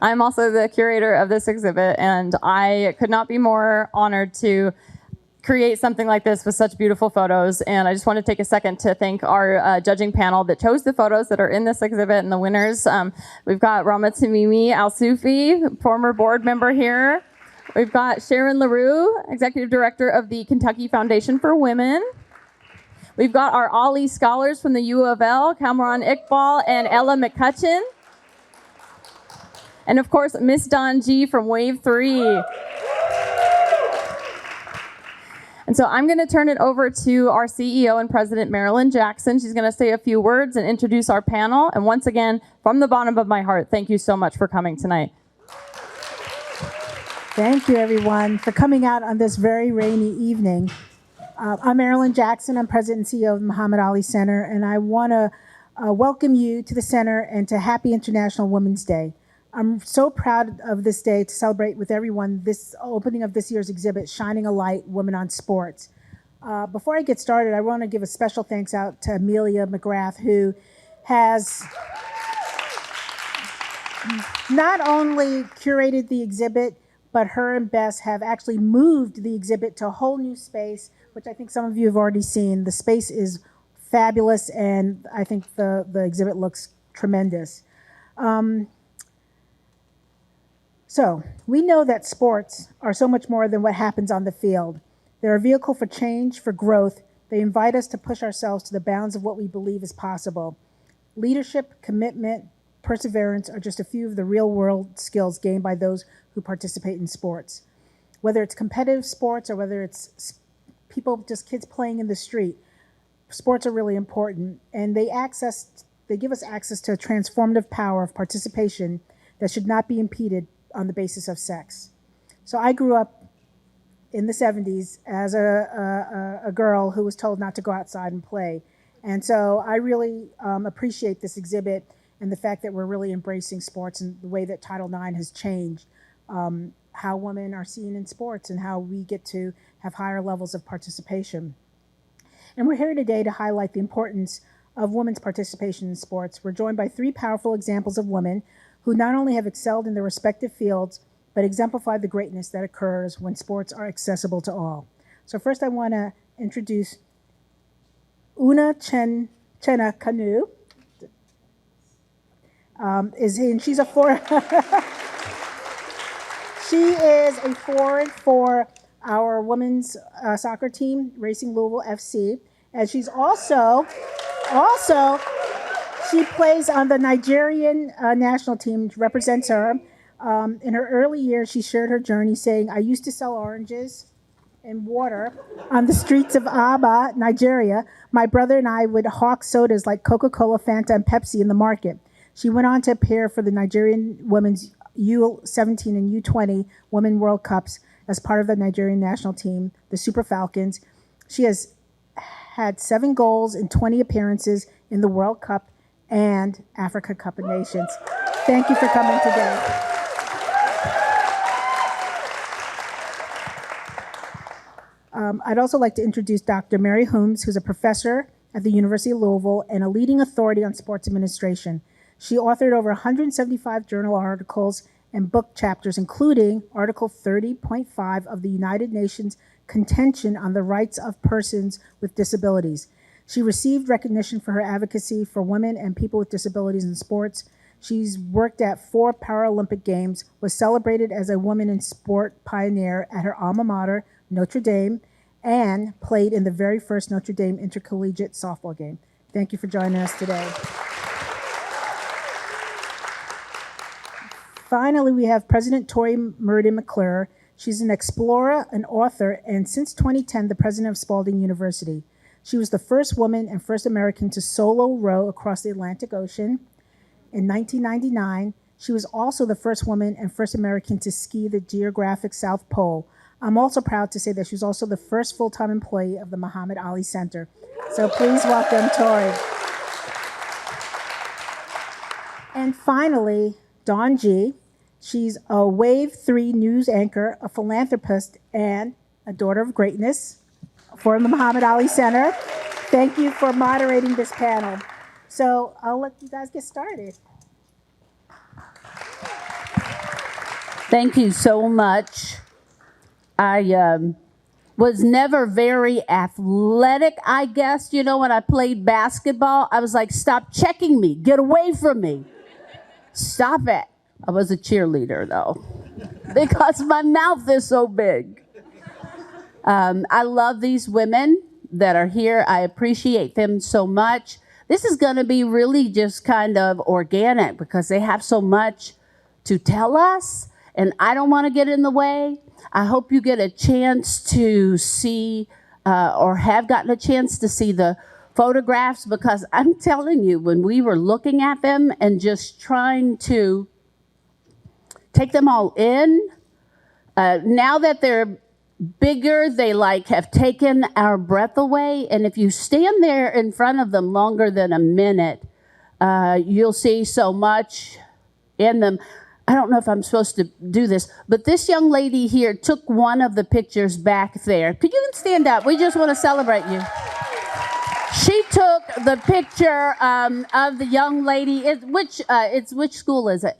I'm also the curator of this exhibit, and I could not be more honored to create something like this with such beautiful photos. And I just want to take a second to thank our judging panel that chose the photos that are in this exhibit and the winners. We've got Rama Tamimi Al-Sufi, former board member here. We've got Sharon LaRue, Executive Director of the Kentucky Foundation for Women. We've got our Ali scholars from the U of L, Kamran Iqbal and Ella McCutcheon. And of course, Miss Dawne Gee from Wave 3. And so I'm going to turn it over to our CEO and President, Marilyn Jackson. She's going to say a few words and introduce our panel. And once again, from the bottom of my heart, thank you so much for coming tonight. Thank you, everyone, for coming out on this very rainy evening. I'm Marilyn Jackson. I'm President and CEO of the Muhammad Ali Center, and I want to welcome you to the center and to Happy International Women's Day. I'm so proud of this day to celebrate with everyone this opening of this year's exhibit, Shining a Light, Women on Sports. Before I get started, I want to give a special thanks out to Amelia McGrath, who has not only curated the exhibit, but her and Bess have actually moved the exhibit to a whole new space, which I think some of you have already seen. The space is fabulous, and I think the exhibit looks tremendous. So we know that sports are so much more than what happens on the field. They're a vehicle for change, for growth. They invite us to push ourselves to the bounds of what we believe is possible. Leadership, commitment, perseverance are just a few of the real-world skills gained by those who participate in sports. Whether it's competitive sports or whether it's people, just kids playing in the street, sports are really important, and they give us access to a transformative power of participation that should not be impeded on the basis of sex. So I grew up in the 70s as a girl who was told not to go outside and play. And so I really appreciate this exhibit and the fact that we're really embracing sports and the way that Title IX has changed how women are seen in sports and how we get to have higher levels of participation. And we're here today to highlight the importance of women's participation in sports. We're joined by three powerful examples of women who not only have excelled in their respective fields, but exemplify the greatness that occurs when sports are accessible to all. So first I want to introduce Uchenna Kanu. She's a forward. She is a forward for our women's soccer team, Racing Louisville FC, and she's also she plays on the Nigerian national team, represents her. In her early years, she shared her journey saying, "I used to sell oranges and water on the streets of Aba, Nigeria. My brother and I would hawk sodas like Coca-Cola, Fanta, and Pepsi in the market." She went on to appear for the Nigerian women's U17 and U20 Women World Cups as part of the Nigerian national team, the Super Falcons. She has had 7 goals in 20 appearances in the World Cup and Africa Cup of Nations. Thank you for coming today. I'd also like to introduce Dr. Mary Holmes, who's a professor at the University of Louisville and a leading authority on sports administration. She authored over 175 journal articles and book chapters, including Article 30.5 of the United Nations Convention on the Rights of Persons with Disabilities. She received recognition for her advocacy for women and people with disabilities in sports. She's worked at 4 Paralympic Games, was celebrated as a woman in sport pioneer at her alma mater, Notre Dame, and played in the very first Notre Dame intercollegiate softball game. Thank you for joining us today. Finally, we have President Tori Murden-McClure. She's an explorer, an author, and since 2010, the president of Spalding University. She was the first woman and first American to solo row across the Atlantic Ocean. In 1999, she was also the first woman and first American to ski the geographic South Pole. I'm also proud to say that she's also the first full-time employee of the Muhammad Ali Center. So please welcome Tori. And finally, Dawne Gee. She's a Wave 3 news anchor, a philanthropist, and a daughter of greatness for the Muhammad Ali Center. Thank you for moderating this panel. So I'll let you guys get started. Thank you so much. I was never very athletic, I guess. You know, when I played basketball, I was like, stop checking me. Get away from me. Stop it. I was a cheerleader, though, because my mouth is so big. I love these women that are here. I appreciate them so much. This is going to be really just kind of organic because they have so much to tell us, and I don't want to get in the way. I hope you get a chance to see or have gotten a chance to see the photographs, because I'm telling you, when we were looking at them and just trying to take them all in, now that they're bigger, they like have taken our breath away. And if you stand there in front of them longer than a minute, you'll see so much in them. I don't know if I'm supposed to do this, but this young lady here took one of the pictures back there. Could you stand up? We just want to celebrate you. She took the picture of the young lady. Which school is it?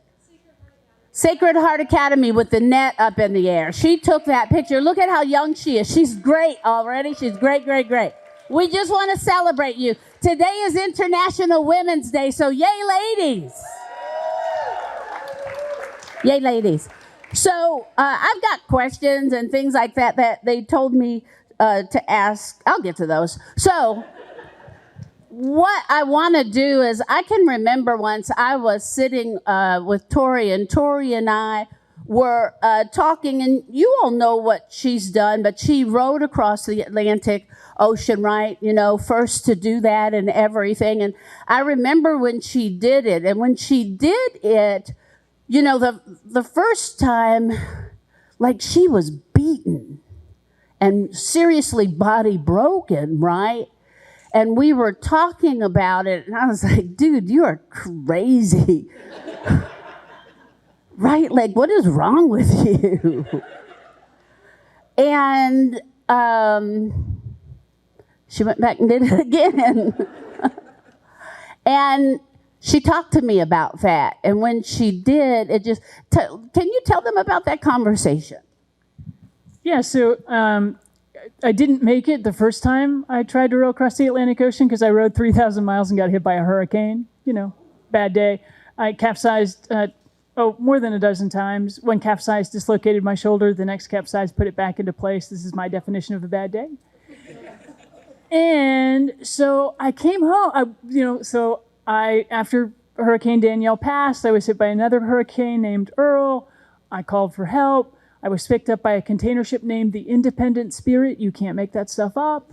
Sacred Heart Academy with the net up in the air. She took that picture. Look at how young she is. She's great already. She's great, great, great. We just want to celebrate you. Today is International Women's Day, so yay, ladies. Yay, ladies. So I've got questions and things like that they told me to ask. I'll get to those. So what I want to do is, I can remember once I was sitting with Tori, and Tori and I were talking, and you all know what she's done, but she rowed across the Atlantic Ocean, right? You know, first to do that and everything. And I remember when she did it, and when she did it, you know, the first time, like, she was beaten and seriously body broken, right? And we were talking about it, and I was like, dude, you are crazy. Right? Like, what is wrong with you? And she went back and did it again. And she talked to me about that. And when she did, it just, can you tell them about that conversation? Yeah, so I didn't make it the first time I tried to row across the Atlantic Ocean because I rowed 3,000 miles and got hit by a hurricane. You know, bad day. I capsized more than a dozen times. One capsized, dislocated my shoulder. The next capsized, put it back into place. This is my definition of a bad day. And so I came home, after Hurricane Danielle passed, I was hit by another hurricane named Earl. I called for help. I was picked up by a container ship named the Independent Spirit. You can't make that stuff up.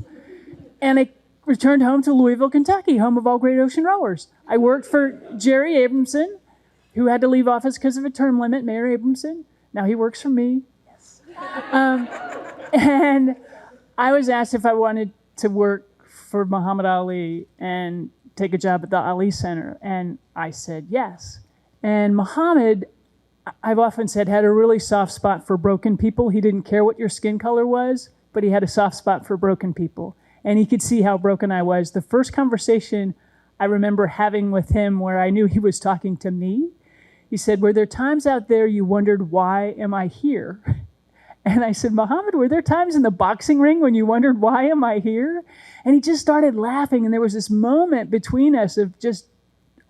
And I returned home to Louisville, Kentucky, home of all great ocean rowers. I worked for Jerry Abramson, who had to leave office because of a term limit, Mayor Abramson. Now he works for me. Yes. And I was asked if I wanted to work for Muhammad Ali and take a job at the Ali Center. And I said yes. And Muhammad, I've often said, had a really soft spot for broken people. He didn't care what your skin color was, but he had a soft spot for broken people. And he could see how broken I was. The first conversation I remember having with him where I knew he was talking to me, he said, were there times out there you wondered, why am I here? And I said, Muhammad, were there times in the boxing ring when you wondered, why am I here? And he just started laughing. And there was this moment between us of just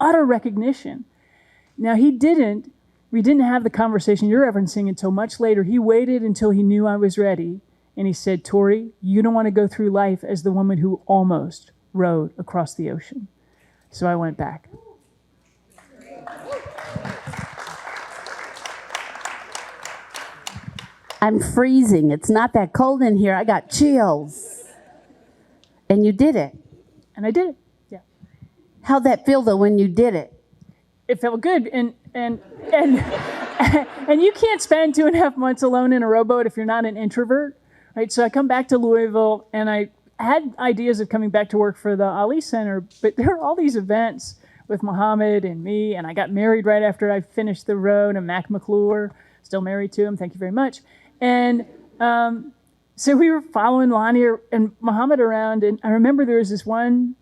utter recognition. Now, we didn't have the conversation you're referencing until much later. He waited until he knew I was ready. And he said, Tori, you don't want to go through life as the woman who almost rowed across the ocean. So I went back. I'm freezing. It's not that cold in here. I got chills. And you did it. And I did it, yeah. How'd that feel, though, when you did it? It felt good. And you can't spend 2.5 months alone in a rowboat if you're not an introvert, right? So I come back to Louisville, and I had ideas of coming back to work for the Ali Center, but there were all these events with Muhammad and me, and I got married right after I finished the row to Mac McClure, still married to him, thank you very much. And so we were following Lonnie and Muhammad around, and I remember there was this one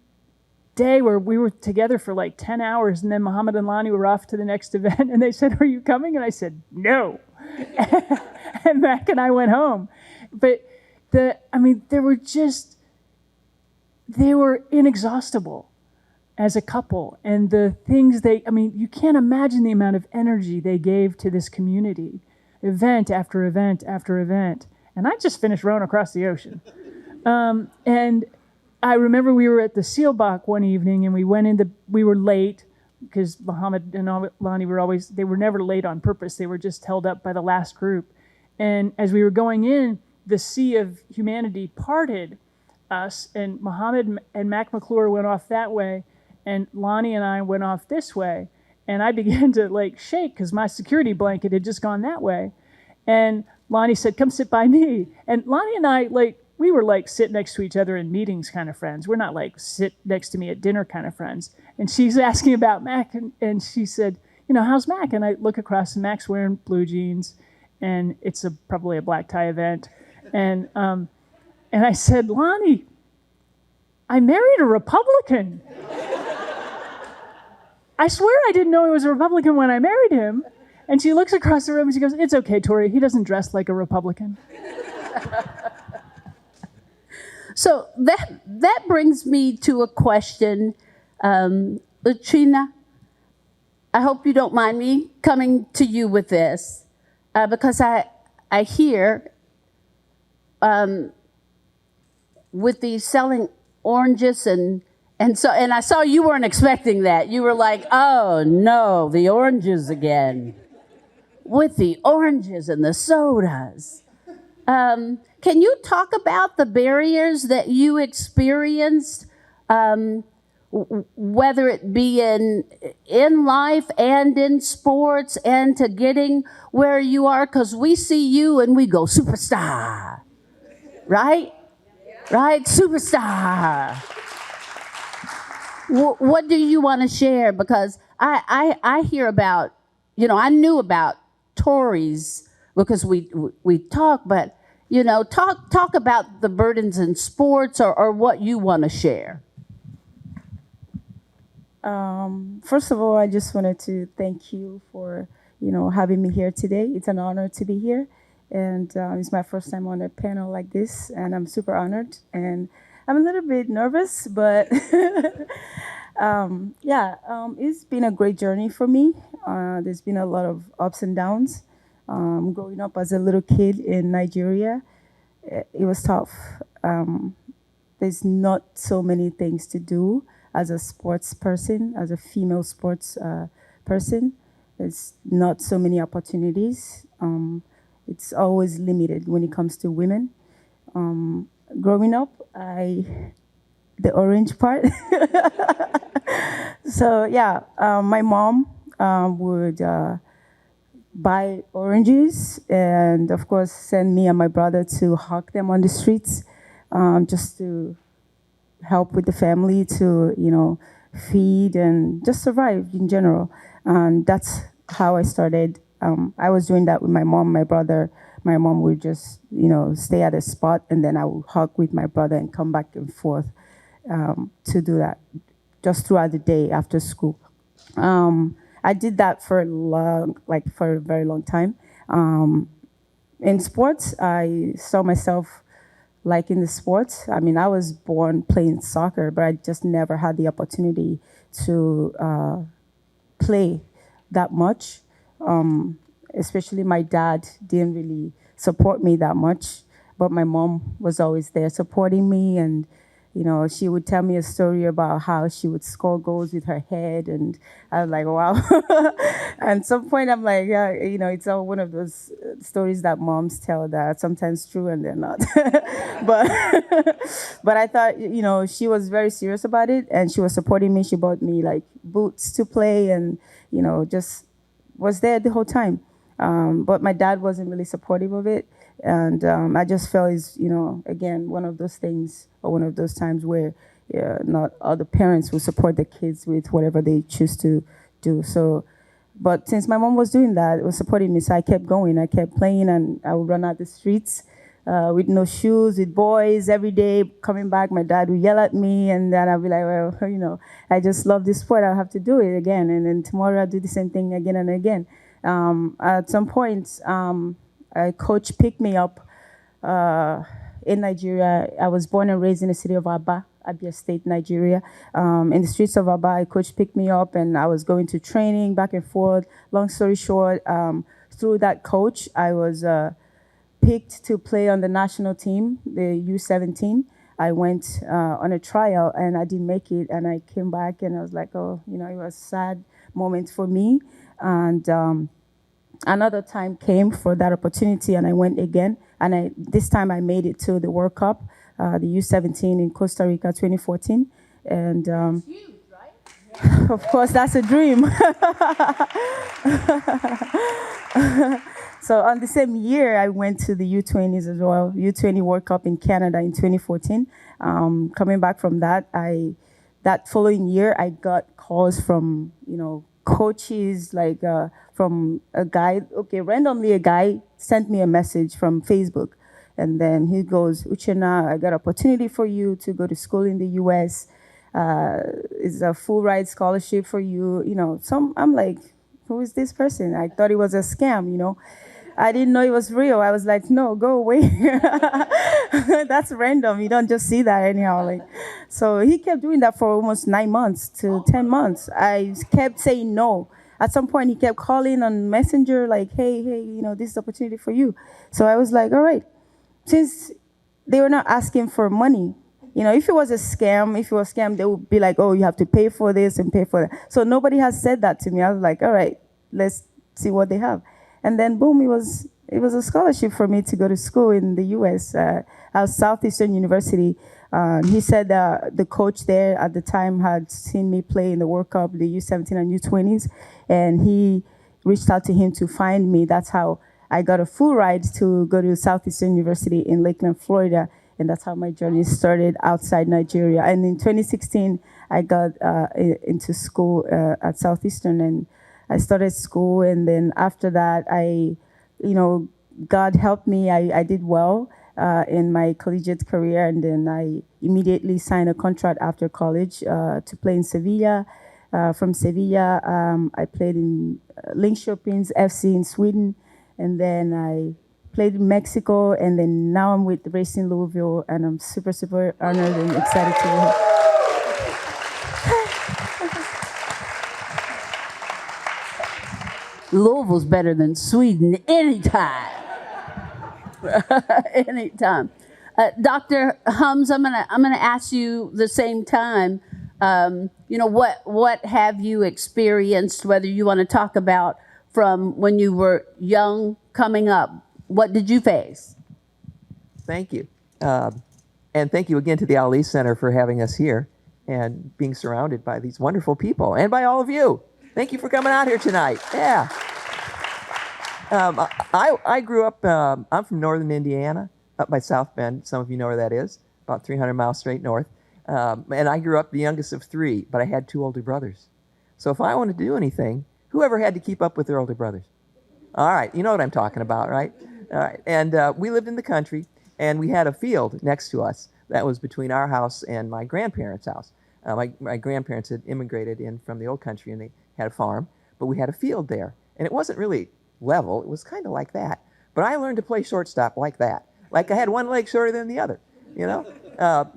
day where we were together for like 10 hours, and then Muhammad and Lonnie were off to the next event, and they said, are you coming? And I said, no. and Mac and I went home. But they were inexhaustible as a couple. And the things you can't imagine the amount of energy they gave to this community, event after event after event. And I just finished rowing across the ocean. And I remember we were at the Seelbach one evening, and we were late because Muhammad and Lonnie they were never late on purpose. They were just held up by the last group. And as we were going in, the sea of humanity parted us, and Muhammad and Mac McClure went off that way, and Lonnie and I went off this way. And I began to shake because my security blanket had just gone that way. And Lonnie said, "Come sit by me." And Lonnie and I, we were sit next to each other in meetings kind of friends. We're not sit next to me at dinner kind of friends. And she's asking about Mac, and she said, "How's Mac?" And I look across, and Mac's wearing blue jeans, and it's probably a black tie event. And I said, "Lonnie, I married a Republican." I swear I didn't know he was a Republican when I married him. And she looks across the room and she goes, "It's okay, Tori, he doesn't dress like a Republican." So that brings me to a question. Uchenna, I hope you don't mind me coming to you with this, because I hear with the selling oranges and I saw you weren't expecting that. You were like, "Oh no, the oranges again." With the oranges and the sodas. Can you talk about the barriers that you experienced, whether it be in life and in sports, and to getting where you are? Because we see you and we go, "Superstar," right? Right? Superstar. What do you want to share? Because I hear about, I knew about Tori's because we talk, but talk about the burdens in sports or what you want to share. First of all, I just wanted to thank you for having me here today. It's an honor to be here, and it's my first time on a panel like this, and I'm super honored, and I'm a little bit nervous, but it's been a great journey for me. There's been a lot of ups and downs. Growing up as a little kid in Nigeria, it was tough. There's not so many things to do as a sports person, as a female sports person. There's not so many opportunities. It's always limited when it comes to women. Growing up, the orange part. So my mom would buy oranges and of course send me and my brother to hawk them on the streets, just to help with the family, to feed and just survive in general. And that's how I started. I was doing that with my mom, my brother. My mom would just stay at a spot, and then I would hawk with my brother and come back and forth to do that just throughout the day after school. I did that for a very long time. In sports, I saw myself liking the sports. I mean, I was born playing soccer, but I just never had the opportunity to play that much. Especially my dad didn't really support me that much, but my mom was always there supporting me, and she would tell me a story about how she would score goals with her head, and I was like, wow. And at some point I'm like, yeah, it's all one of those stories that moms tell that are sometimes true and they're not. but I thought, she was very serious about it, and she was supporting me. She bought me boots to play, and just was there the whole time. But my dad wasn't really supportive of it. And I just felt it's, again, one of those things or one of those times where not all the parents will support the kids with whatever they choose to do. So, but since my mom was doing that, it was supporting me, so I kept going. I kept playing, and I would run out the streets with no shoes, with boys every day. Coming back, my dad would yell at me, and then I'd be like, well, I just love this sport. I'll have to do it again. And then tomorrow I'll do the same thing again and again. At some point, a coach picked me up in Nigeria. I was born and raised in the city of Aba, Abia State, Nigeria. In the streets of Aba, a coach picked me up, and I was going to training back and forth. Long story short, through that coach, I was picked to play on the national team, the U17. I went on a trial, and I didn't make it, and I came back, and I was like, oh, it was a sad moment for me. And another time came for that opportunity, and I went again. And this time I made it to the World Cup, the U17 in Costa Rica 2014. And that's huge, right? Of course, that's a dream. So on the same year, I went to the U20s as well, U20 World Cup in Canada in 2014. Coming back from that, that following year, I got calls from, coaches, like from a guy, randomly a guy sent me a message from Facebook. And then he goes, Uchenna, I got an opportunity for you to go to school in the US. It's a full ride scholarship for you. I'm like, who is this person? I thought it was a scam, I didn't know it was real. I was like, no, go away. That's random. You don't just see that anyhow. So he kept doing that for almost 9 months to 10 months. I kept saying no. At some point, he kept calling on Messenger, like, hey, this is opportunity for you. So I was like, all right. Since they were not asking for money, if it was a scam, they would be like, oh, you have to pay for this and pay for that. So nobody has said that to me. I was like, all right, let's see what they have. And then boom, it was a scholarship for me to go to school in the U.S. At Southeastern University. He said the coach there at the time had seen me play in the World Cup, the U17 and U20s, and he reached out to him to find me. That's how I got a full ride to go to Southeastern University in Lakeland, Florida, and that's how my journey started outside Nigeria. And in 2016, I got into school at Southeastern, and I started school, and then after that, God helped me. I did well in my collegiate career, and then I immediately signed a contract after college to play in Sevilla. From Sevilla, I played in Linköping's FC in Sweden, and then I played in Mexico, and then now I'm with Racing Louisville, and I'm super, super honored and excited to be here. Louisville's better than Sweden anytime. Anytime. Dr. Hums, I'm gonna ask you the same time. What have you experienced? Whether you want to talk about from when you were young coming up, what did you face? Thank you, and thank you again to the Ali Center for having us here and being surrounded by these wonderful people and by all of you. Thank you for coming out here tonight. Yeah. I grew up, I'm from northern Indiana, up by South Bend. Some of you know where that is, about 300 miles straight north. And I grew up the youngest of three, but I had two older brothers. So if I wanted to do anything, whoever had to keep up with their older brothers? All right, you know what I'm talking about, right? All right, and we lived in the country, and we had a field next to us that was between our house and my grandparents' house. My grandparents had immigrated in from the old country, and they had a farm, but we had a field there. And it wasn't really level, it was kind of like that. But I learned to play shortstop like that. Like I had one leg shorter than the other,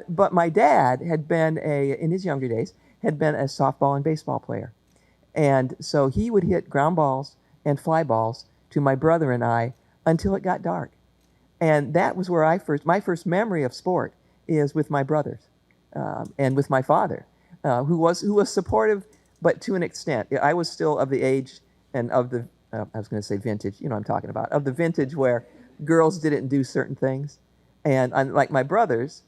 But my dad had been in his younger days, had been a softball and baseball player. And so he would hit ground balls and fly balls to my brother and I until it got dark. And that was where my first memory of sport is with my brothers and with my father, who was supportive, but to an extent. I was still of the age and of the, I was going to say vintage, you know what I'm talking about, of the vintage where girls didn't do certain things. And unlike my brothers,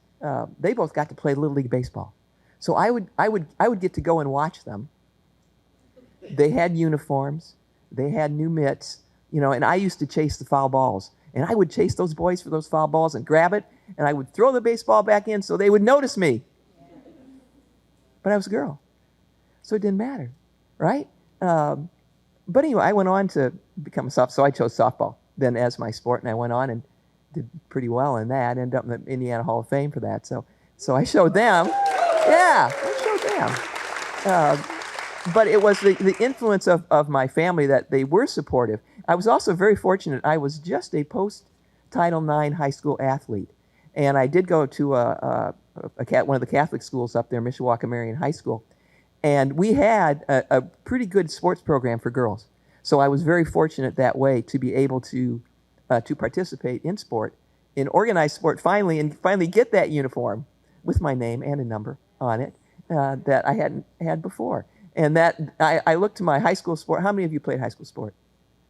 they both got to play Little League Baseball. So I would get to go and watch them. They had uniforms, they had new mitts, and I used to chase the foul balls. And I would chase those boys for those foul balls and grab it, and I would throw the baseball back in so they would notice me. But I was a girl, so it didn't matter, right? But anyway, I went on to become a softball, so I chose softball then as my sport, and I went on and did pretty well in that, ended up in the Indiana Hall of Fame for that. So I showed them. Yeah, I showed them. but it was the influence of my family that they were supportive. I was also very fortunate. I was just a post-Title IX high school athlete. And I did go to one of the Catholic schools up there, Mishawaka Marian High School. And we had a pretty good sports program for girls. So I was very fortunate that way to be able to participate in sport, in organized sport finally get that uniform with my name and a number on it that I hadn't had before. And that I looked to my high school sport. How many of you played high school sport?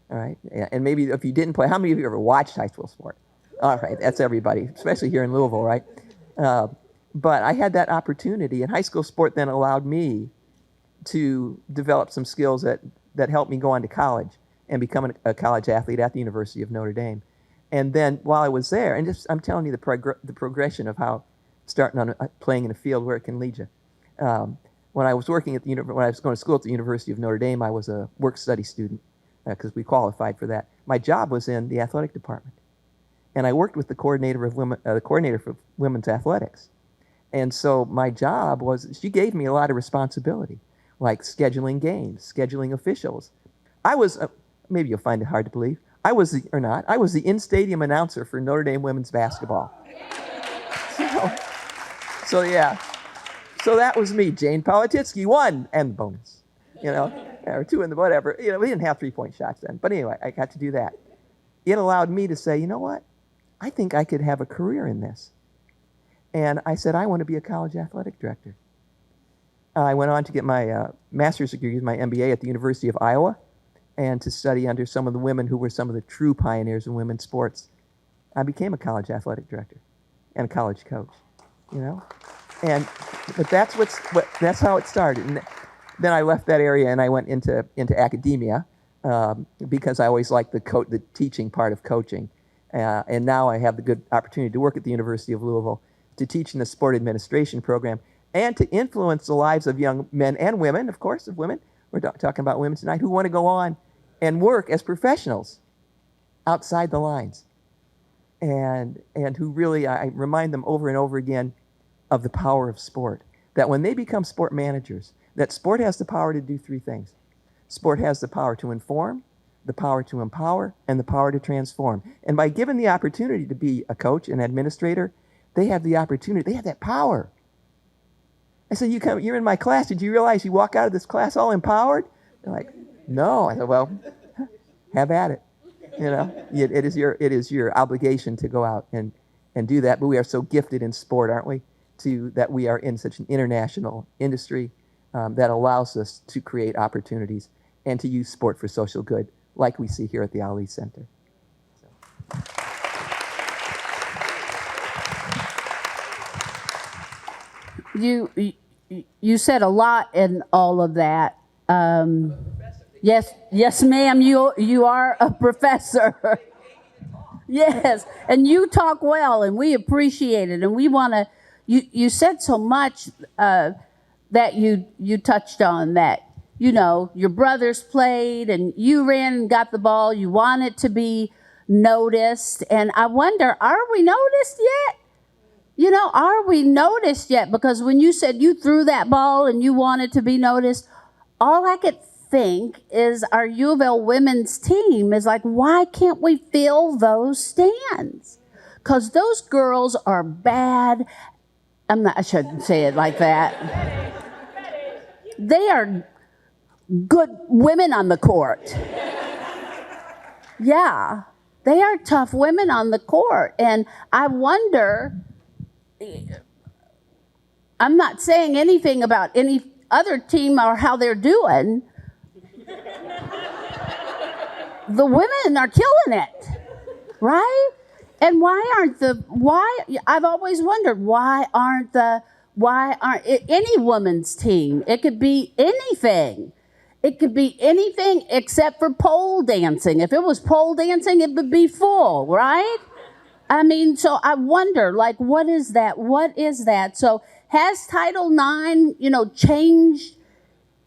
All right. Yeah. And maybe if you didn't play, how many of you ever watched high school sport? All right. That's everybody, especially here in Louisville, right? But I had that opportunity, and high school sport then allowed me to develop some skills that helped me go on to college and become a college athlete at the University of Notre Dame. And then while I was there, and I'm telling you the progression of how starting on playing in a field where it can lead you. When I was working when I was going to school at the University of Notre Dame, I was a work-study student because we qualified for that. My job was in the athletic department, and I worked with the coordinator for women's athletics. And so my job was, she gave me a lot of responsibility, like scheduling games, scheduling officials. I was, maybe you'll find it hard to believe, I was the in-stadium announcer for Notre Dame women's basketball. So yeah. So that was me, Jane Polititsky, 1 and bonus, or 2 in the whatever. We didn't have 3-point shots then. But anyway, I got to do that. It allowed me to say, you know what? I think I could have a career in this. And I said, I want to be a college athletic director. I went on to get my master's degree, my MBA at the University of Iowa, and to study under some of the women who were some of the true pioneers in women's sports. I became a college athletic director and a college coach, But that's how it started. And then I left that area and I went into academia because I always liked the teaching part of coaching. And now I have the good opportunity to work at the University of Louisville to teach in the sport administration program and to influence the lives of young men and women, of course, of women. We're talking about women tonight who want to go on and work as professionals outside the lines. And who really, I remind them over and over again of the power of sport. That when they become sport managers, that sport has the power to do 3 things. Sport has the power to inform, the power to empower, and the power to transform. And by given the opportunity to be a coach, an administrator, they have the opportunity, they have that power. I said, you're in my class, did you realize you walk out of this class all empowered? They're like, no. I said, well, have at it. It is your obligation to go out and do that. But we are so gifted in sport, aren't we? That we are in such an international industry that allows us to create opportunities and to use sport for social good, like we see here at the Ali Center. You said a lot in all of that. Yes, ma'am. You are a professor. Yes, and you talk well, and we appreciate it, and we want to. You said so much that you touched on that, your brothers played and you ran and got the ball. You wanted to be noticed. And I wonder, are we noticed yet? Are we noticed yet? Because when you said you threw that ball and you wanted to be noticed, all I could think is our U of L women's team is like, why can't we fill those stands? Because those girls are bad. I shouldn't say it like that. They are good women on the court. Yeah, they are tough women on the court. And I wonder, I'm not saying anything about any other team or how they're doing. The women are killing it, right? And I've always wondered, why aren't any women's team? It could be anything. It could be anything except for pole dancing. If it was pole dancing, it would be full, right? So I wonder, what is that? What is that? So has Title IX, changed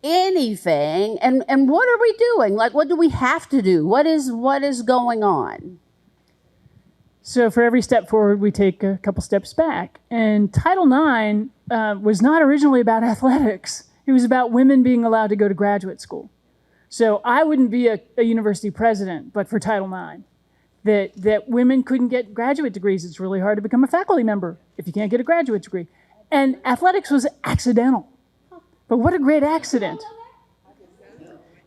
anything? And what are we doing? What do we have to do? What is going on? So for every step forward, we take a couple steps back. And Title IX was not originally about athletics. It was about women being allowed to go to graduate school. So I wouldn't be a university president, but for Title IX, that women couldn't get graduate degrees. It's really hard to become a faculty member if you can't get a graduate degree. And athletics was accidental. But what a great accident.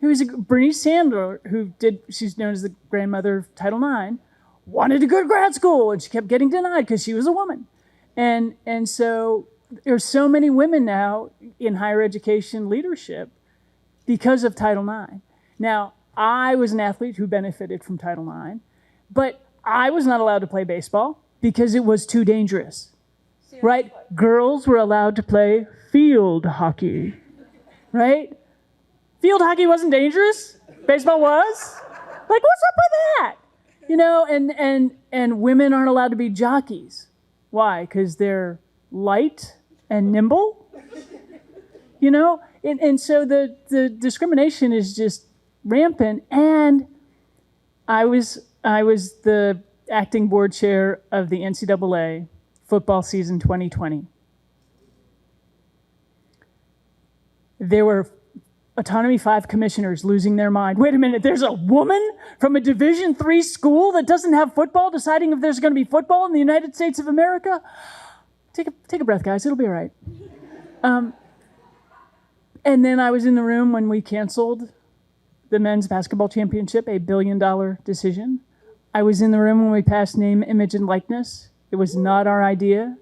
It was Bernice Sandler, she's known as the grandmother of Title IX, wanted to go to grad school, and she kept getting denied because she was a woman. And so there's so many women now in higher education leadership because of Title IX. Now, I was an athlete who benefited from Title IX, but I was not allowed to play baseball because it was too dangerous, right? Girls were allowed to play field hockey, right? Field hockey wasn't dangerous. Baseball was. Like, what's up with that? You know, and women aren't allowed to be jockeys. Why? Because they're light and nimble? You know? And so the discrimination is just rampant. And I was the acting board chair of the NCAA football season 2020. There were Autonomy 5 commissioners losing their mind. Wait a minute, there's a woman from a Division III school that doesn't have football deciding if there's going to be football in the United States of America? Take a breath, guys. It'll be all right. And then I was in the room when we canceled the men's basketball championship, a $1 billion decision. I was in the room when we passed name, image, and likeness. It was not our idea.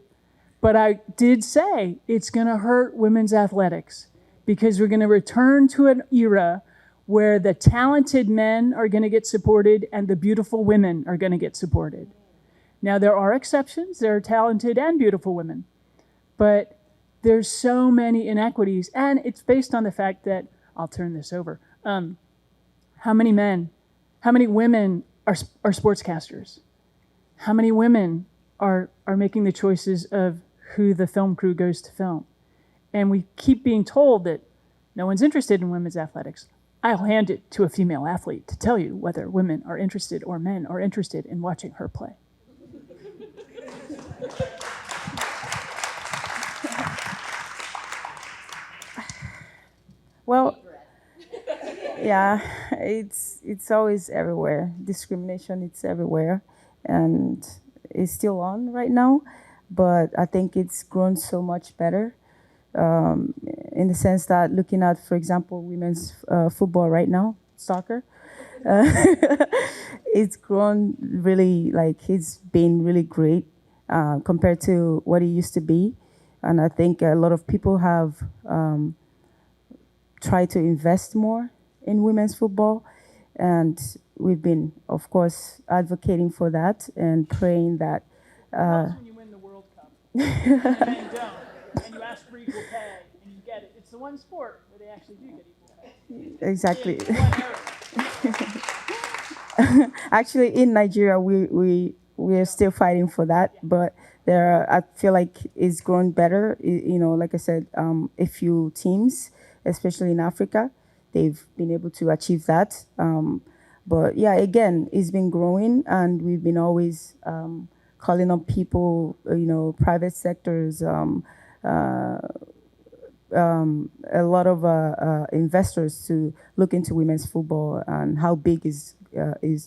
But I did say it's going to hurt women's athletics, because we're going to return to an era where the talented men are going to get supported and the beautiful women are going to get supported. Now, there are exceptions. There are talented and beautiful women. But there's so many inequities. And it's based on the fact that, I'll turn this over, how many women are sportscasters? How many women are making the choices of who the film crew goes to film? And we keep being told that no one's interested in women's athletics. I'll hand it to a female athlete to tell you whether women are interested or men are interested in watching her play. Well, yeah, it's always everywhere. Discrimination, it's everywhere, and it's still on right now. But I think it's grown so much better. In the sense that looking at, for example, women's football right now, soccer, it's grown really, like, it's been really great compared to what it used to be. And I think a lot of people have tried to invest more in women's football. And we've been, of course, advocating for that and praying that. When you win the World Cup, and men don't. And you ask for equal pay, and you get it. It's the one sport where they actually do get equal pay. Exactly. One area. Actually, in Nigeria, we are still fighting for that, but I feel like it's grown better. You know, like I said, a few teams, especially in Africa, they've been able to achieve that. But yeah, again, it's been growing, and we've been always calling on people, you know, private sectors, a lot of investors to look into women's football and how big is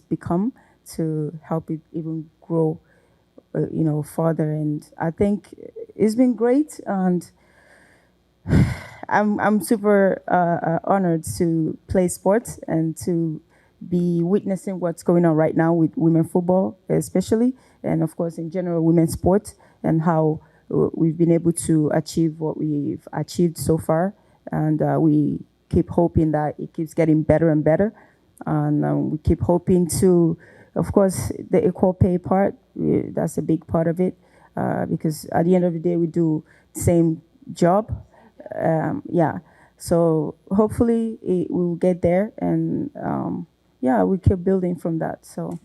become, to help it even grow, you know, further. And I think it's been great, and I'm super honored to play sports and to be witnessing what's going on right now with women football, especially, and of course in general women's sport, and how we've been able to achieve what we've achieved so far. And we keep hoping that it keeps getting better and better. And we keep hoping to, of course, the equal pay part, that's a big part of it, because at the end of the day, we do the same job. Yeah, so hopefully we will get there, and yeah, we keep building from that. So.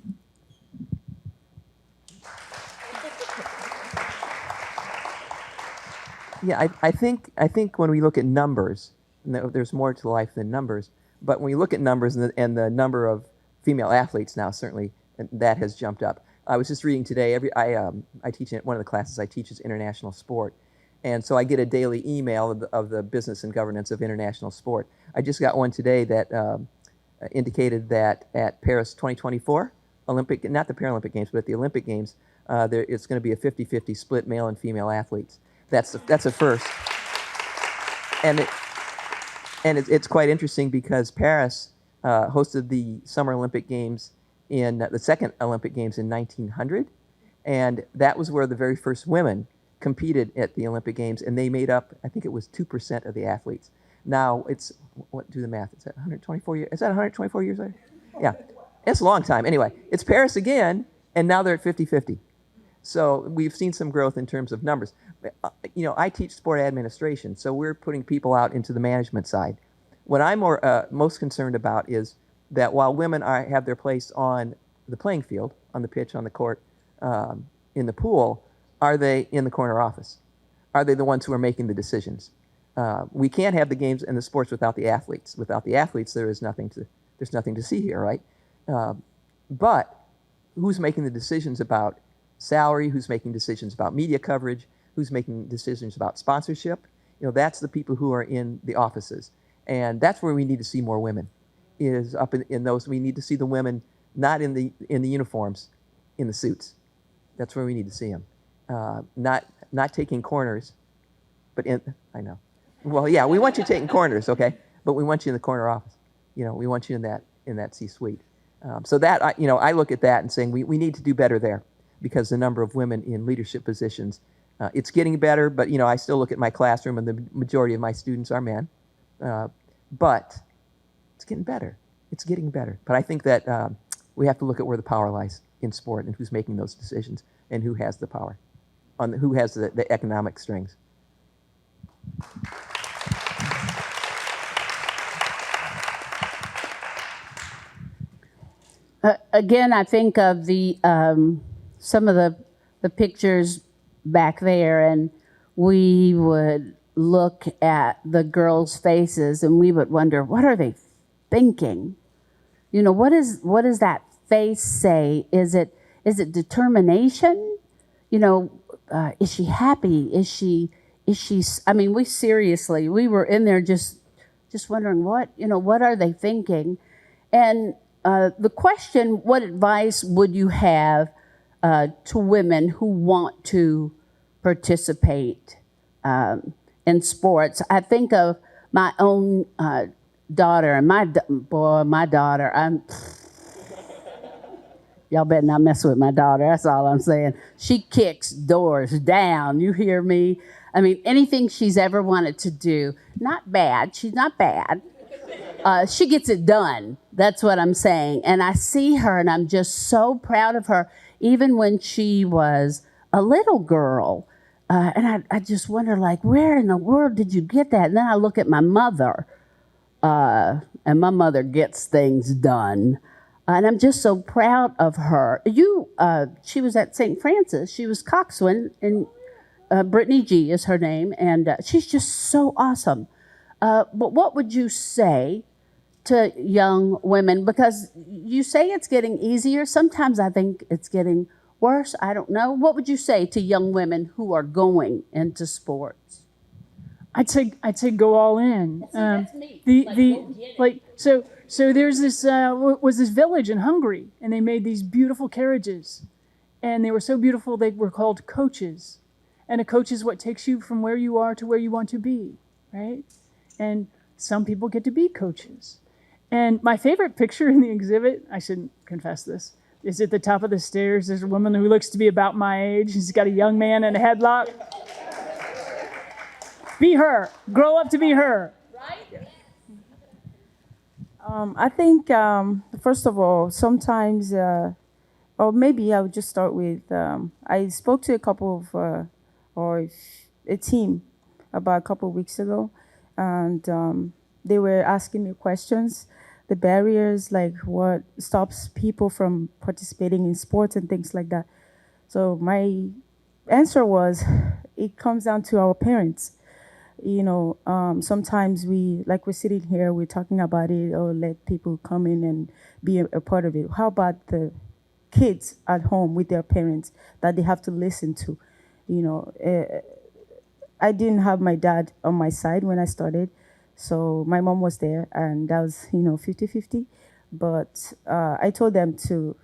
Yeah, I think when we look at numbers, there's more to life than numbers. But when we look at numbers and the number of female athletes now, certainly that has jumped up. I was just reading today. I teach one of the classes I teach is international sport, And so I get a daily email of the business and governance of international sport. I just got one today that indicated that at Paris 2024 Olympic, not the Paralympic Games, but at the Olympic Games, it's going to be a 50-50 split male and female athletes. That's a first. And it's quite interesting because Paris hosted the Summer Olympic Games in the second Olympic Games in 1900, and that was where the very first women competed at the Olympic Games, and they made up, I think it was 2% of the athletes. Now it's, do the math, is that 124 years? Is that 124 years later? Yeah, it's a long time. Anyway, it's Paris again, and now they're at 50-50. So we've seen some growth in terms of numbers. You know, I teach sport administration, so we're putting people out into the management side. What I'm most concerned about is that while women have their place on the playing field, on the pitch, on the court, in the pool, are they in the corner office? Are they the ones who are making the decisions? We can't have the games and the sports without the athletes. Without the athletes, there's nothing to see here, right? But who's making the decisions about salary? Who's making decisions about media coverage? Who's making decisions about sponsorship? You know, that's the people who are in the offices. And that's where we need to see more women, is up in those. We need to see the women not in the uniforms, in the suits. That's where we need to see them. Not taking corners, but I know. Well, yeah, we want you taking corners, okay? But we want you in the corner office. You know, we want you in that C-suite. So that, I look at that and saying we need to do better there, because the number of women in leadership positions, it's getting better, but, I still look at my classroom and the majority of my students are men. But it's getting better. It's getting better. But I think that we have to look at where the power lies in sport and who's making those decisions and who has the power, who has the economic strings. Again, I think of the some of the pictures back there, and we would look at the girls' faces and we would wonder, what are they thinking? What does that face say? Is it determination? Is she happy? Is she? I mean, we were in there just wondering what are they thinking? And the question, what advice would you have to women who want to participate in sports? I think of my own daughter, and my daughter, y'all better not mess with my daughter, that's all I'm saying. She kicks doors down, you hear me? I mean, anything she's ever wanted to do, not bad, she's not bad. She gets it done, that's what I'm saying. And I see her and I'm just so proud of her, even when she was a little girl. And I just wonder, where in the world did you get that? And then I look at my mother, and my mother gets things done. And I'm just so proud of her. She was at St. Francis. She was coxswain, and Dawne Gee is her name, and she's just so awesome. But what would you say to young women? Because you say it's getting easier. Sometimes I think it's getting worse. I don't know. What would you say to young women who are going into sports? I'd say go all in. That's me. So there's this was this village in Hungary, and they made these beautiful carriages, and they were so beautiful they were called coaches. And a coach is what takes you from where you are to where you want to be, right? And some people get to be coaches. And my favorite picture in the exhibit, I shouldn't confess this, is at the top of the stairs. There's a woman who looks to be about my age. She's got a young man in a headlock. Be her. Grow up to be her. Right? I think, first of all, sometimes, or maybe I would just start with, I spoke to a couple of, or a team about a couple of weeks ago, and they were asking me questions, the barriers, like what stops people from participating in sports and things like that. So my answer was, it comes down to our parents. Sometimes we're sitting here, we're talking about it, or let people come in and be a part of it. How about the kids at home with their parents that they have to listen to? I didn't have my dad on my side when I started. So my mom was there, and that was, 50-50. But I told them to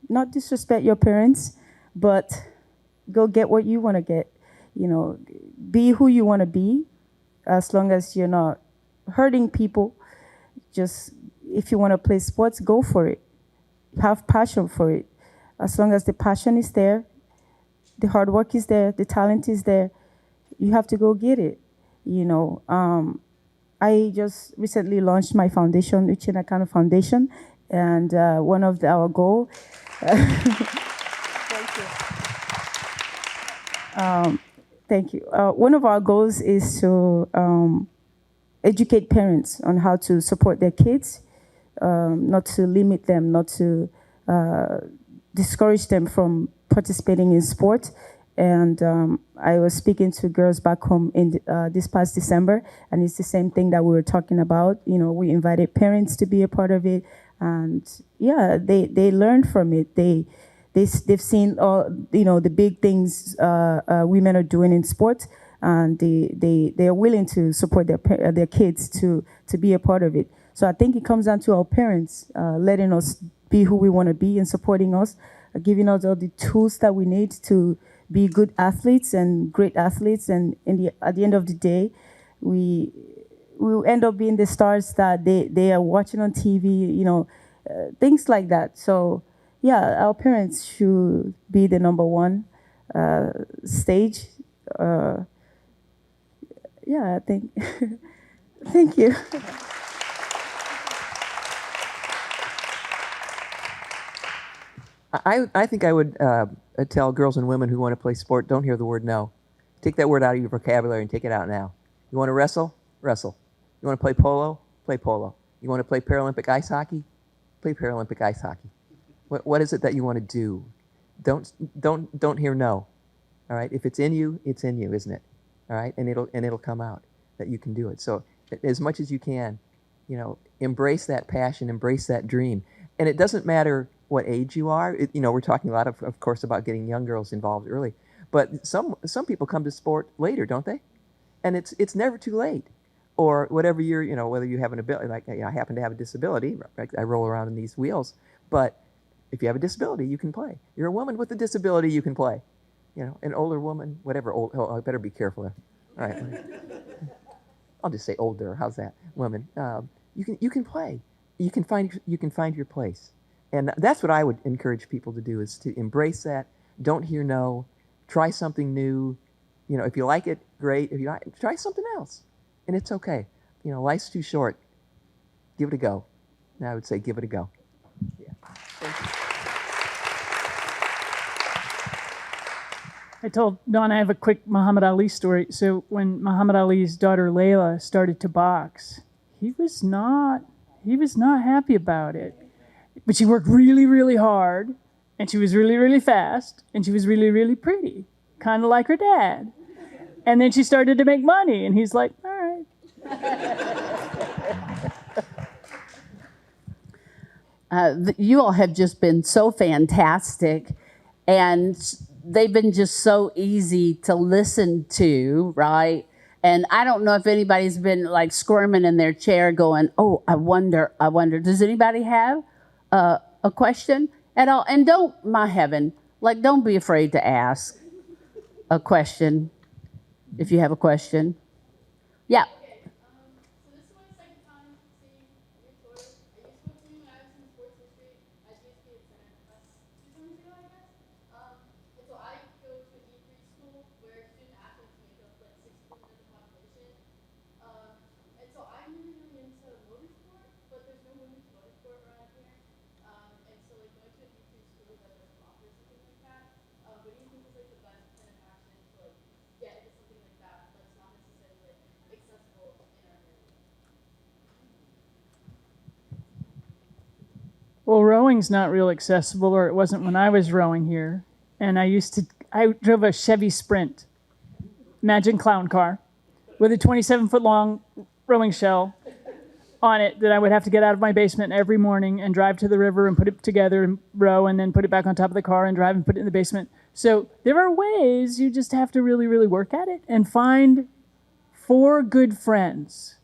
not disrespect your parents, but go get what you want to get. Be who you want to be, as long as you're not hurting people. Just, if you want to play sports, go for it. Have passion for it. As long as the passion is there, the hard work is there, the talent is there, you have to go get it. I just recently launched my foundation, Uchenna Kanu Foundation, and one of our goals. Thank you. One of our goals is to educate parents on how to support their kids, not to limit them, not to discourage them from participating in sport. And I was speaking to girls back home in this past December, and it's the same thing that we were talking about. We invited parents to be a part of it, and yeah, they learned from it. They've seen all the big things women are doing in sport, and they are willing to support their kids to be a part of it. So I think it comes down to our parents letting us be who we want to be and supporting us, giving us all the tools that we need to be good athletes and great athletes. And at the end of the day, we will end up being the stars that they are watching on TV, things like that. So yeah, our parents should be the number one stage. Yeah, I think. Thank you. I think I would tell girls and women who want to play sport, don't hear the word no. Take that word out of your vocabulary and take it out now. You want to wrestle? Wrestle. You want to play polo? Play polo. You want to play Paralympic ice hockey? Play Paralympic ice hockey. What is it that you want to do? Don't hear no. All right? If it's in you, isn't it? All right? And it'll come out that you can do it. So as much as you can, embrace that passion, embrace that dream. And it doesn't matter what age you are. We're talking a lot of course, about getting young girls involved early. But some people come to sport later, don't they? And it's never too late. Or whatever whether you have an ability, like I happen to have a disability, right? I roll around in these wheels. But if you have a disability, you can play. You're a woman with a disability, you can play. An older woman, whatever. I better be careful there. All right. I'll just say older. How's that? Women. You can play. You can find your place. And that's what I would encourage people to do, is to embrace that. Don't hear no. Try something new. If you like it, great. If you not, try something else. And it's okay. Life's too short. Give it a go. And I would say give it a go. Yeah. Thank you. I told Dawne I have a quick Muhammad Ali story. So when Muhammad Ali's daughter Layla started to box, he was not happy about it. But she worked really, really hard, and she was really, really fast, and she was really, really pretty, kind of like her dad. And then she started to make money, and he's like, all right. You all have just been so fantastic, and they've been just so easy to listen to, right? And I don't know if anybody's been like squirming in their chair going, oh, I wonder. Does anybody have a question at all? And don't be afraid to ask a question if you have a question. Yeah. So this is my second time seeing your tour. I used to go to you when I was in the sports history at GSP at Senate. That's 2 summers ago, I guess. And so I go to a D3 school where student athletes make up like 60% of the population. And so I'm really, really into motorsport, but there's no women's motorsport around here. And so like going to a D3 school that doesn't offer something like that, what do you think is like the best kind of action to like get into something like that that's not necessarily like accessible in our area? Well, rowing's not real accessible, or it wasn't when I was rowing here. And I drove a Chevy Sprint, Imagine clown car, with a 27-foot long rowing shell on it that I would have to get out of my basement every morning and drive to the river and put it together and row and then put it back on top of the car and drive and put it in the basement. So there are ways, you just have to really, really work at it and find 4 good friends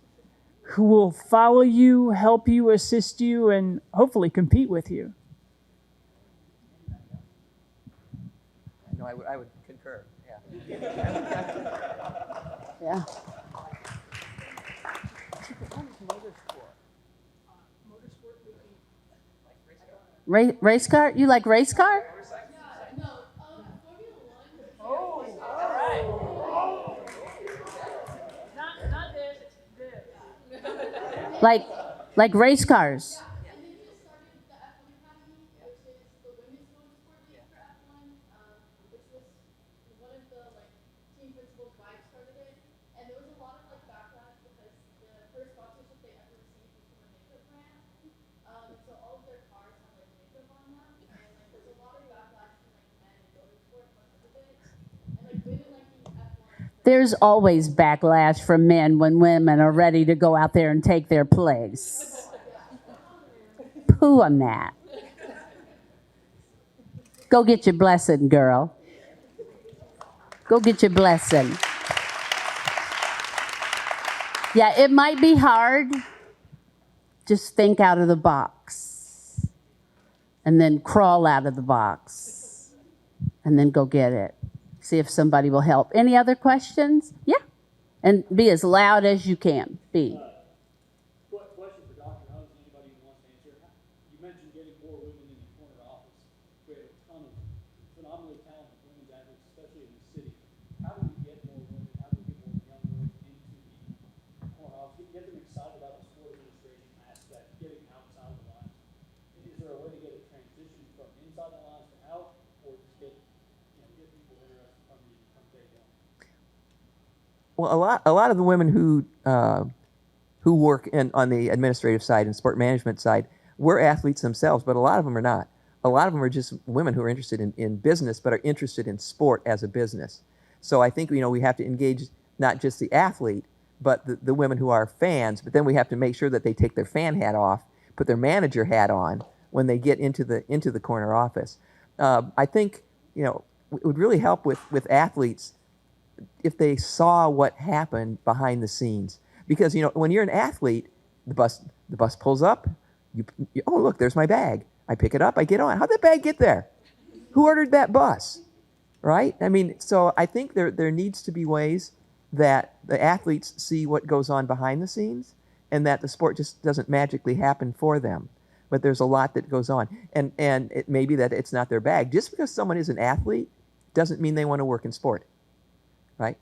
who will follow you, help you, assist you, and hopefully compete with you. No, I would concur. Yeah. Yeah. Race car? You like race car? Like race cars. And they just started the F1 Academy, which is the women's motorsport league for F1, which was one of the team principals' wives started it. And there was a lot of backlash because the first sponsorship they ever received was from a makeup brand. So all of their cars have makeup on them, and there's a lot of backlash from men in motorsport because of it. And women liking F1. There's always backlash from men when women are ready to go out there and take their place. Poo on that. Go get your blessing, girl. Go get your blessing. Yeah, it might be hard. Just think out of the box. And then crawl out of the box. And then go get it. See if somebody will help. Any other questions? Yeah. And be as loud as you can. Be. Question for Dr. Hunt, anybody who wants to answer. You mentioned getting more women in the corner office. We have a ton of phenomenally talented women's athletes, especially in the city. How do we get more women? How do we get more young women into the corner office? Get them excited about the sport administration aspect, getting outside the lines. Is there a way to get a transition from inside the lines to out, or just get people interested from day one? Well, a lot of the women who work on the administrative side and sport management side were athletes themselves, but a lot of them are not. A lot of them are just women who are interested in business, but are interested in sport as a business. So I think we have to engage not just the athlete, but the women who are fans. But then we have to make sure that they take their fan hat off, put their manager hat on when they get into the corner office. I think it would really help with athletes if they saw what happened behind the scenes. Because when you're an athlete, the bus pulls up. Oh, look, there's my bag. I pick it up. I get on. How'd that bag get there? Who ordered that bus? Right? I mean, so I think there needs to be ways that the athletes see what goes on behind the scenes, and that the sport just doesn't magically happen for them. But there's a lot that goes on, and it may be that it's not their bag. Just because someone is an athlete doesn't mean they want to work in sport, right?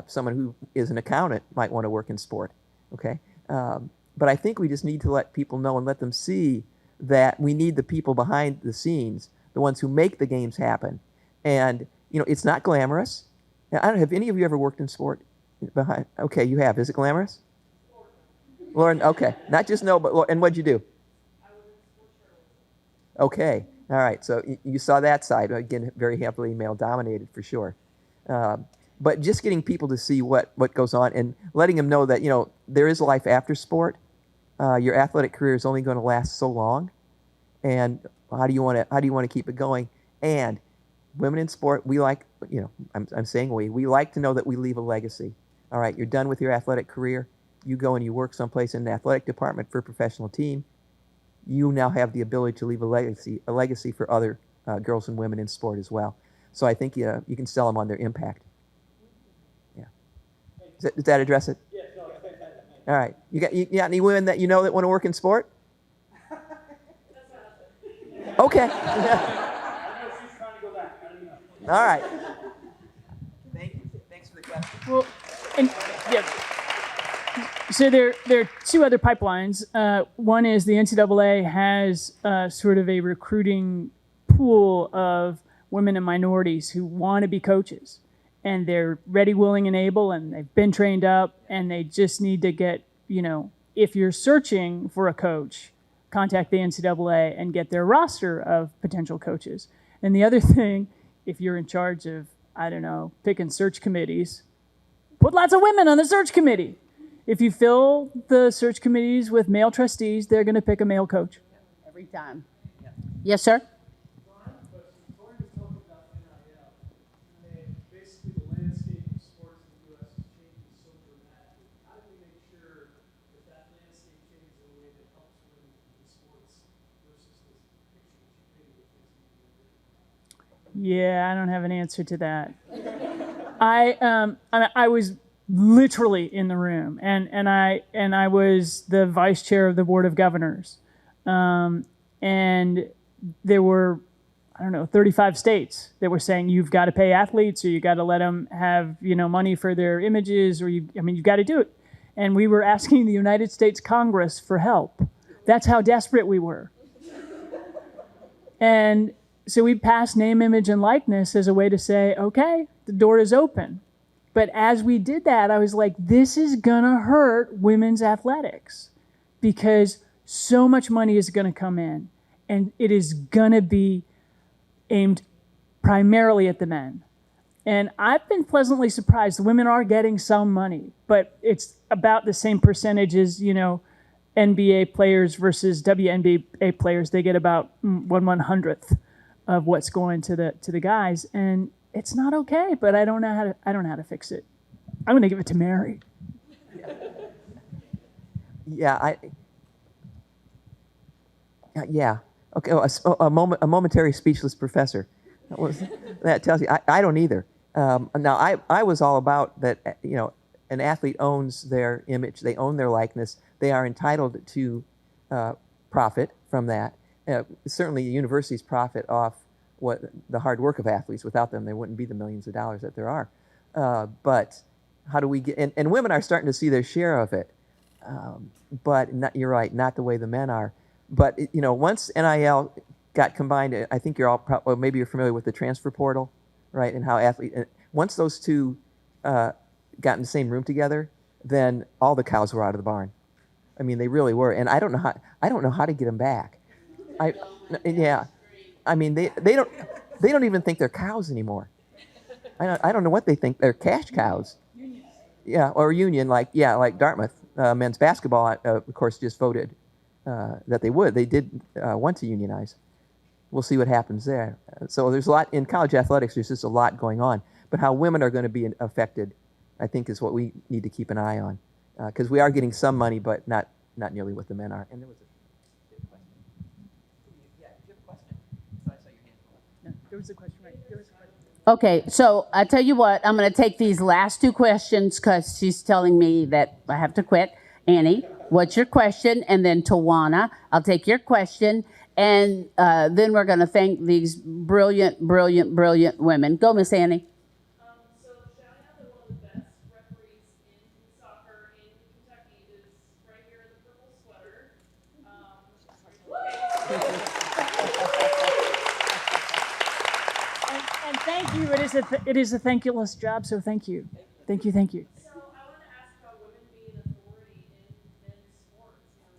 Someone who is an accountant might want to work in sport, okay? But I think we just need to let people know and let them see that we need the people behind the scenes, the ones who make the games happen. And, it's not glamorous. Now, I don't know, have any of you ever worked in sport? Okay, you have. Is it glamorous? Lauren, okay. Not just no, but and what'd you do? Okay, all right. So you saw that side. Again, very heavily male-dominated for sure. But just getting people to see what goes on and letting them know that, there is life after sport. Your athletic career is only going to last so long. And how do you want to keep it going? And women in sport, we like, I'm saying we like to know that we leave a legacy. All right, you're done with your athletic career. You go and you work someplace in the athletic department for a professional team. You now have the ability to leave a legacy for other girls and women in sport as well. So I think you can sell them on their impact. Yeah. Does that address it? Yeah, no, it's fantastic. All right. You got any women that that want to work in sport? Okay. I know she's trying to go back. I don't know. All right. Thank you. Thanks for the question. Well, and yeah. So there are two other pipelines. One is the NCAA has sort of a recruiting pool of women and minorities who want to be coaches, and they're ready, willing, and able, and they've been trained up, and they just need to get, if you're searching for a coach, contact the NCAA and get their roster of potential coaches. And the other thing, if you're in charge of, picking search committees, put lots of women on the search committee. If you fill the search committees with male trustees, they're going to pick a male coach. Every time. Yes, sir? Tori was talking about NIL, and basically the landscape of sports in the U.S. is changing so dramatically. Yeah, I don't have an answer to that. I was literally in the room, and I was the vice chair of the board of governors, and there were, I don't know, 35 states that were saying you've got to pay athletes, or you got to let them have money for their images, or you've got to do it. And we were asking the United States Congress for help. That's how desperate we were. And so we passed name, image, and likeness as a way to say, okay, the door is open. But as we did that, I was like, this is gonna hurt women's athletics because so much money is gonna come in and it is gonna be aimed primarily at the men. And I've been pleasantly surprised. The women are getting some money, but it's about the same percentage as, NBA players versus WNBA players. They get about 1/100th of what's going to the guys, and it's not okay. But I don't know how to fix it. I'm going to give it to Mary. Yeah, Okay, a momentary speechless professor. That tells you I don't either. Now I was all about that. An athlete owns their image, they own their likeness, they are entitled to profit from that. Certainly universities profit off what the hard work of athletes. Without them, there wouldn't be the millions of dollars that there are. But how do we get, and women are starting to see their share of it, but you're right, not the way the men are. But once NIL got combined, I think you're all, maybe you're familiar with the transfer portal, right? And how once those two got in the same room together, then all the cows were out of the barn. I mean, they really were, and I don't know how to get them back. Yeah, I mean, they don't even think they're cows anymore. I don't know what they think. They're cash cows. Yeah, or union, like Dartmouth men's basketball, of course, just voted that they would. They did want to unionize. We'll see what happens there. So there's a lot in college athletics. There's just a lot going on. But how women are going to be affected, I think, is what we need to keep an eye on, because we are getting some money, but not nearly what the men are. And there was a question. Yeah, did you have a question? So I saw your hand go up. No, there was a question, right? There was a question. Okay, so I tell you what, I'm going to take these last two questions because she's telling me that I have to quit. Annie, what's your question? And then Tawana, I'll take your question. And then we're going to thank these brilliant, brilliant, brilliant women. Go, Miss Annie. So shouting out that one of the best referees in soccer in Kentucky is right here in the purple sweater. And thank you. It is a thankless job, so thank you. Thank you. So I want to ask about women being an authority in men's sports. When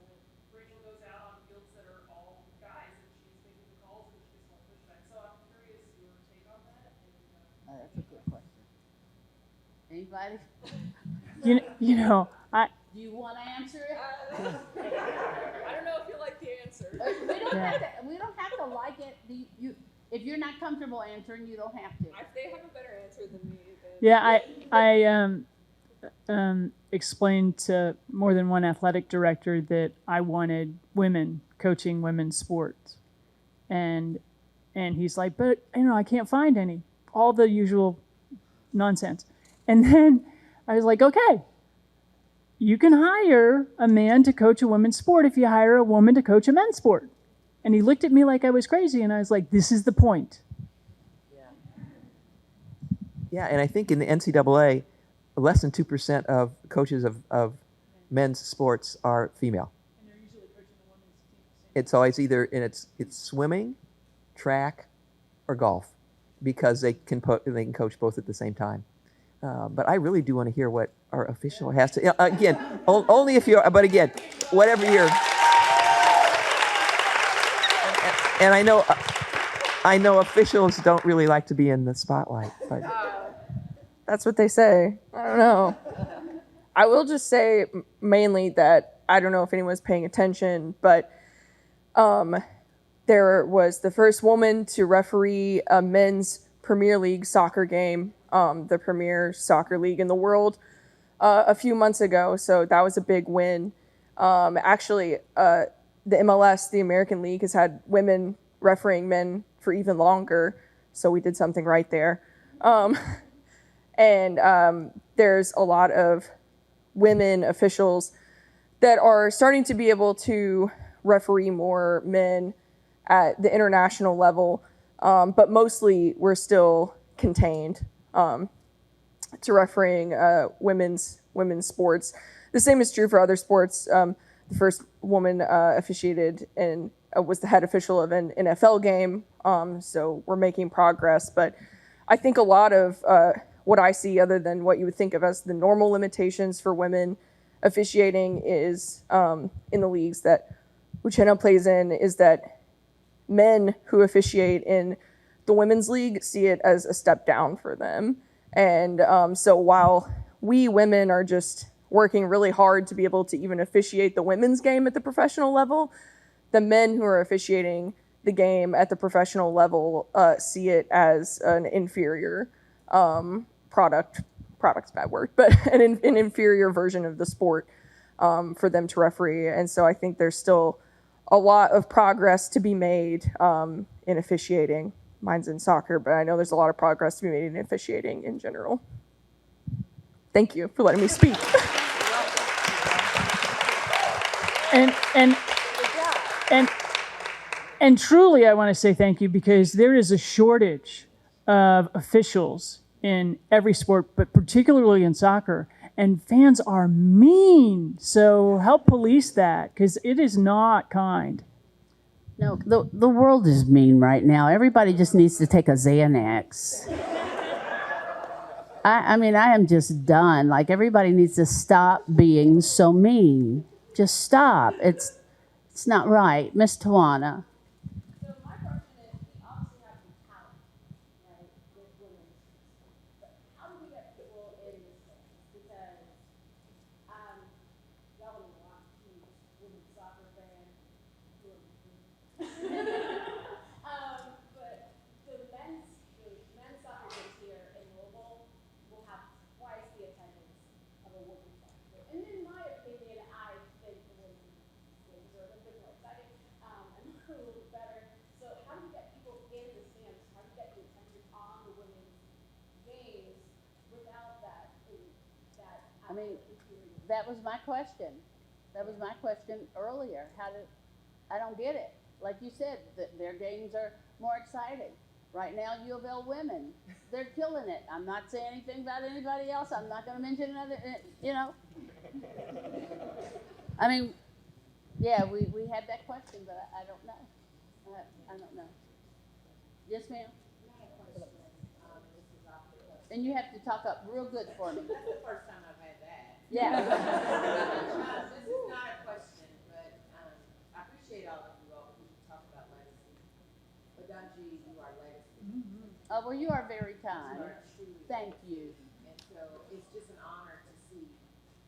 Rachel goes out on fields that are all guys and she's making the calls and she gets more pushback. So I'm curious your take on that. And, That's a good question. Anybody? Do you want to answer it? I don't know if you like the answer. We don't have to like it. If you're not comfortable answering, you don't have to. If they have a better answer than me, then... Yeah, I explained to more than one athletic director that I wanted women coaching women's sports, and he's like, but I can't find any. All the usual nonsense. And then I was like, okay, you can hire a man to coach a women's sport if you hire a woman to coach a men's sport. And he looked at me like I was crazy, and I was like, this is the point. Yeah, and I think in the NCAA, less than 2% of coaches of men's sports are female. And they're usually coaching the women's team. It's always either it's swimming, track, or golf, because they can coach both at the same time. But I really do want to hear what our official has to. Again, only if you're. But again, whatever you're. And I know officials don't really like to be in the spotlight, but That's what they say. I don't know. I will just say mainly that I don't know if anyone's paying attention, but there was the first woman to referee a men's Premier League soccer game, the premier soccer league in the world, a few months ago. So that was a big win. Actually, the MLS, the American League, has had women refereeing men for even longer. So we did something right there. There's a lot of women officials that are starting to be able to referee more men at the international level, but mostly we're still contained to refereeing women's sports. The same is true for other sports. The first woman officiated and was the head official of an NFL game, so we're making progress. But I think a lot of what I see, other than what you would think of as the normal limitations for women officiating, is in the leagues that Uchenna plays in, is that men who officiate in the women's league see it as a step down for them. And so while we women are just working really hard to be able to even officiate the women's game at the professional level, the men who are officiating the game at the professional level see it as an inferior product's a bad word, but an inferior version of the sport for them to referee. And so I think there's still a lot of progress to be made in officiating. Mine's in soccer, but I know there's a lot of progress to be made in officiating in general. Thank you for letting me speak. And truly, I want to say thank you, because there is a shortage of officials in every sport, but particularly in soccer. And fans are mean. So help police that, because it is not kind. No, the world is mean right now. Everybody just needs to take a Xanax. I mean, I am just done. Like, everybody needs to stop being so mean. Just stop. It's not right. Miss Tawana. So my question is, we obviously have some talent, right, with women. But how do we get people in this thing? Because y'all don't want to choose women's soccer fan. But the men's soccer games here in Louisville will have twice the attendance of a women's soccer game. And in my opinion, I think the women's games are a little bit more exciting and a little bit better. So how do you get people in the stands? How do you get the attention on the women's games without that? I mean, that was my question. That was my question earlier. I don't get it. Like you said, their games are more exciting. Right now, U of L women, they're killing it. I'm not saying anything about anybody else. I'm not going to mention another, I mean, yeah, we had that question, but I don't know. I don't know. Yes, ma'am? And you have to talk up real good for me. That's the first time I've had that. Yeah. This is not a question, but I appreciate all of you all because you talk about legacy. But Dawne Gee, you are legacy. Oh, well, you are very kind. You are truly Thank you. And so it's just an honor to see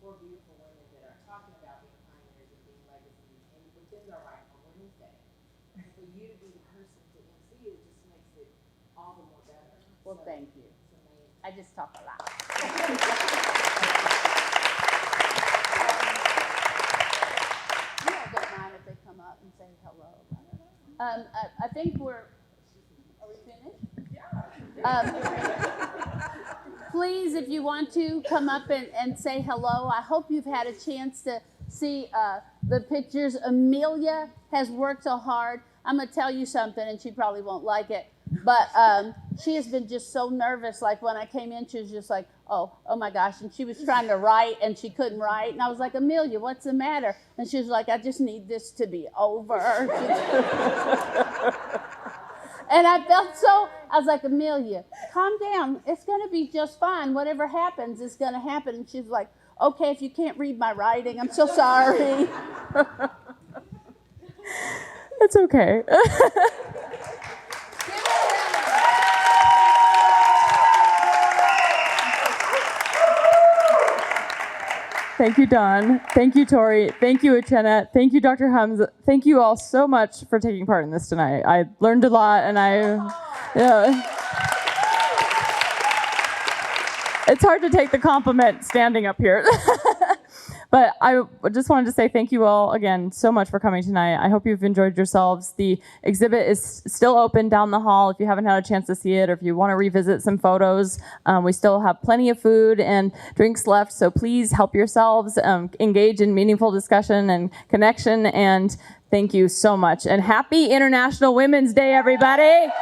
four beautiful women that are talking about being pioneers and being legacy and within their right on Women's Day. And for you to be the person to MC, it just makes it all the more better. Well, so, thank you. It's amazing. I just talk a lot. Yeah, I don't mind if they come up and say hello. I think are we finished? Please, if you want to, come up and say hello. I hope you've had a chance to see the pictures. Amelia has worked so hard. I'm going to tell you something, and she probably won't like it, but she has been just so nervous. Like, when I came in, she was just like, oh my gosh. And she was trying to write, and she couldn't write. And I was like, Amelia, what's the matter? And she was like, I just need this to be over. And I was like, Amelia, calm down. It's going to be just fine. Whatever happens is going to happen. And she's like, okay, if you can't read my writing, I'm so sorry. It's okay. Thank you, Dawne. Thank you, Tori. Thank you, Uchenna. Thank you, Dr. Hums. Thank you all so much for taking part in this tonight. I learned a lot, and it's hard to take the compliment standing up here. But I just wanted to say thank you all again so much for coming tonight. I hope you've enjoyed yourselves. The exhibit is still open down the hall if you haven't had a chance to see it, or if you want to revisit some photos. We still have plenty of food and drinks left, so please help yourselves, engage in meaningful discussion and connection, and thank you so much. And happy International Women's Day, everybody!